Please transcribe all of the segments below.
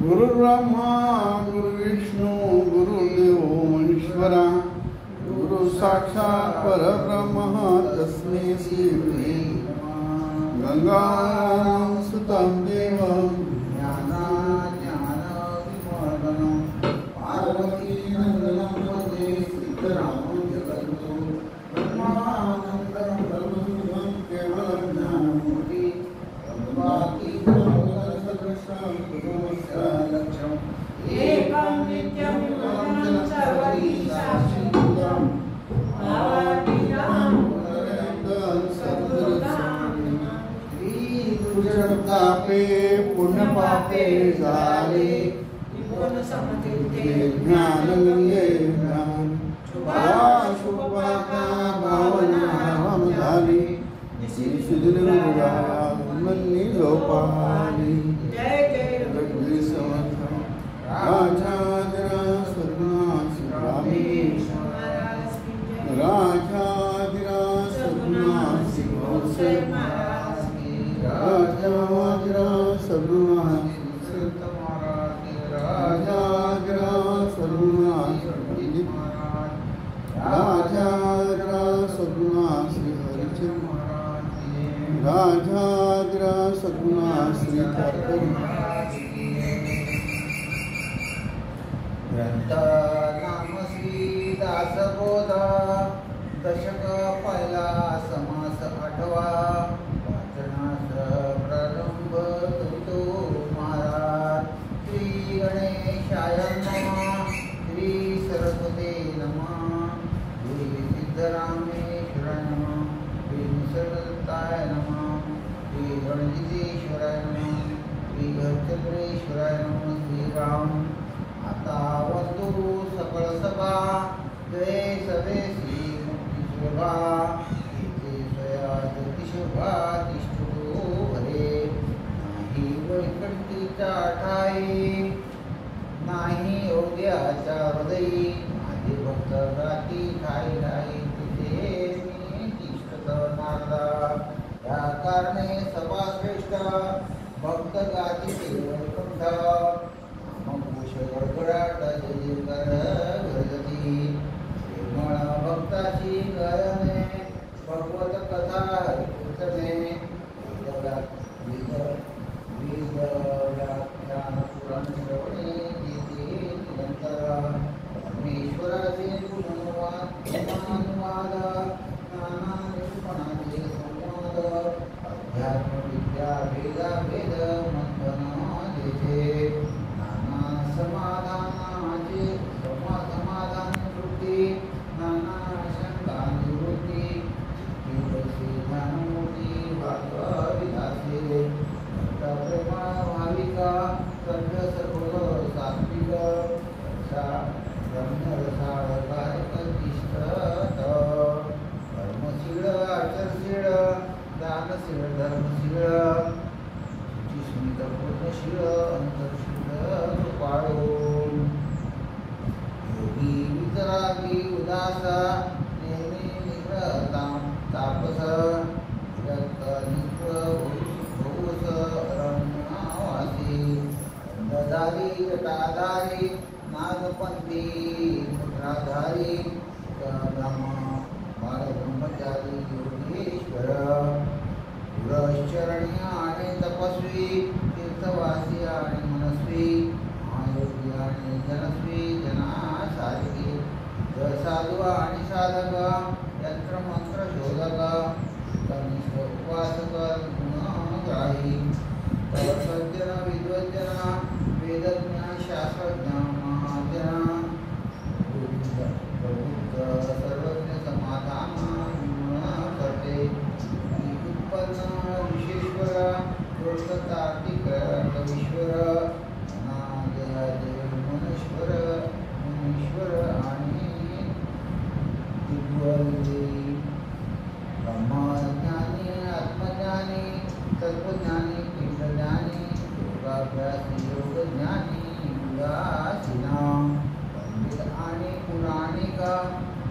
गुरुर्ब्रह्मा गुरुविष्णू गुरुदेव महेश्वरा गुरु साक्षात् परब्रह्म तस्मै श्री गुरुवे गंगायां सुतं देवं ज्ञानाज्ञानविमोचनं पार्वतीनन्दनं वन्दे सीतारामं जगद्गुरुं ब्रह्मानन्दं ब्रह्मं केवलं ज्ञानमूर्ति एकं नित्यं निरवधिकं सर्वदीशाश्रितं भावातीतं तापे पुण्यपापे झाले ज्ञानगंगे ज्ञान शुभाशुभाका भावना झाली मन्नी झोपाली जय जय रघुवीर समर्थ राजाधिराज सद्गुणास राजाधिराज सद्गुणास राजाधिराज सद्गुणास राजाधिराज सद्गुणास राजाधिराज सद्गुणास हरिचंद्र राजाधिराज सद्गुणास श्री ठाकुर ग्रंथ नाम श्री दासबोधा दशक पहिला समास आठवा वाचनास प्रारंभ करतो महाराज. श्री गणेशाय नमः. श्री सरस्वती नमः. श्री सिद्धरामेश्वराय नमः. श्री निसर्गदत्ताय नमः. श्री गणजितेश्वराय नमः. श्री घरचंद्रेश्वराय नमः. श्रीराम आता वंदू सकळ सभा जय सवे श्री मुक्ती शोभा इथे स्वया ज्योतिशोभा तिष्ठो भरे नाही वैकंठीच्या ठाई नाही योग्याच्या हृदयी माझे भक्त गाती ठाई ठाई तिथे मी तिष्ठत नारदा या कारणे सभा श्रेष्ठ भक्त गाती वैकुंठ गडगडाट जयकार घरगती प्रेमळ भक्ताची गायने भगवत कथा हरिकीर्तने व्याख्यान पुराण श्रवणे गीते निरंतर परमेश्वराचे गुणानुवाद नाना निरूपणाचे संवाद अध्यात्म विद्या भेद मंथन देते समाधानाचे समाधान वृत्ती नाना शंका निवृत्ती ज्ञानमूर्ती विलासे प्रेमा भाविका सभ्य सर्व सात्विक ब्रह्मरसाळकारकतिष्ठत कर्मशीळ आचरशीळ दानशीळ धर्मशीळ स्मित पूर्णशीळ अंतरशीळ योगी वितरागी उदासा नेहमी निग्रहतां तापस भौस रमणावासी अंधधारी जटाधारी नागपंथी मुद्राधारी बालब्रह्मचारी योगेश्वर पुरश्चरणी आणि तपस्वी तीर्थवासी आणि मनस्वी महायोगी आणि जनस्वी जनासारखी साधू आणि साधक यंत्रमंत्र शोधक कनिष्ठ उपासक गुणग्राही सज्जन विद्वज्जन वेदज्ञ शास्त्रज्ञ महाजन प्रबुद्ध सर्वज्ञ समाधान करते उत्पन्न विशेश्वर गोष्ठतार्थिक कवीश्वर मनेश्वर आणि ब्रह्मज्ञानी आत्मज्ञानी तत्वज्ञानी पिंडज्ञानी योगाभ्यासी योगज्ञानी उदासीना पंडित आणि पुराणिक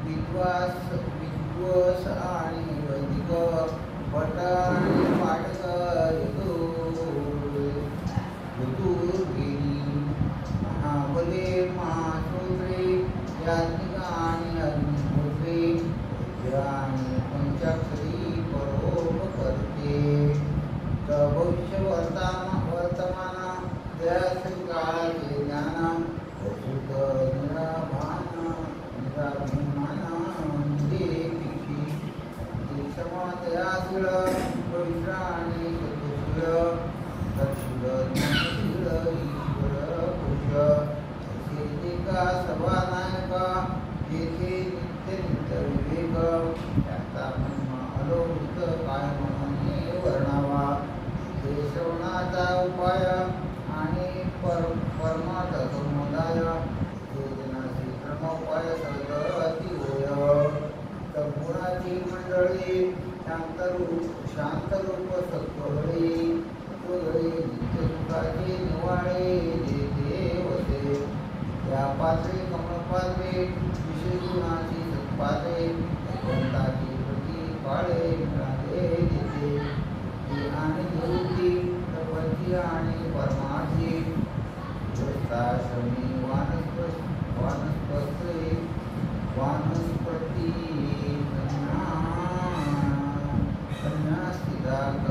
विद्वस आणि वैदिक भट आणि पाठक ऋतुर्गिरी कार्तिक आणि अग्निहोत्री आणि पंचाक्षरी परोपकर्ते भविष्य वर्तमान काळाचे ज्ञान सुख निराभान समाधयाशील पवित्र आणि सत्वशील दक्षिण ज्ञानशील ईश्वर पुरुष का सभानायका येथे नित्य विवेक त्याचा महिमा अलौकिक काय म्हणून वर्णावा ते श्रवणाचा उपाय आणि परमार्थ समुदाय वेदनाची क्रमोपाय सगळं अति होय गुणाची मंडळी शांतरूप सत्वळी नित्य सुखाची निवाळे जेथे होते या पात्रे कमळपात्रे विशेष गुणाची सत्पात्रे भगवंताची प्रति काळे मिळाले देते आणि निवृत्ती प्रपंची आणि परमार्थी श्रमी वानस्पती कन्यास्थिताक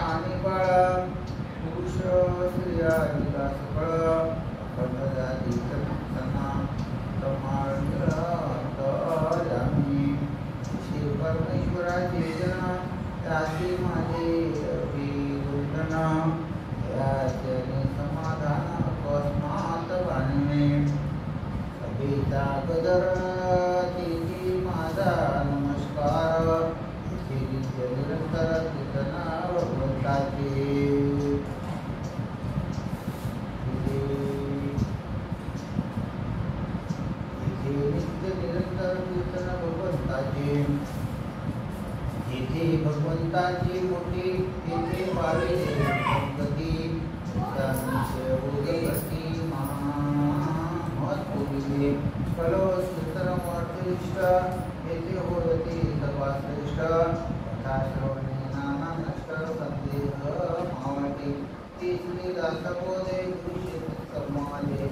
आणि बाळ पुरुष स्त्रिया विकास फळ अखंड जाती सन्ना समाळी श्री परमेश्वराचे जन त्याचे माझे अभिवंदन याचे समाधान अकस्मात बांधणे सभेचा गदर तिची माझा नमस्कार निरंतर कीर्तना भगवंताचे नित्य निरंतर कीर्तन भगवंताचे जिथे भगवंताची मोठी तेथे पावे गती महत्पूर्वी कलो सूत्रमर्तिष्ठ येथे होती सर्वाश्रेष्ठ तथा श्रवणे नाना नष्ट संदेह मावटे ती श्री दासबोधे गुरुक्षेत्र समाले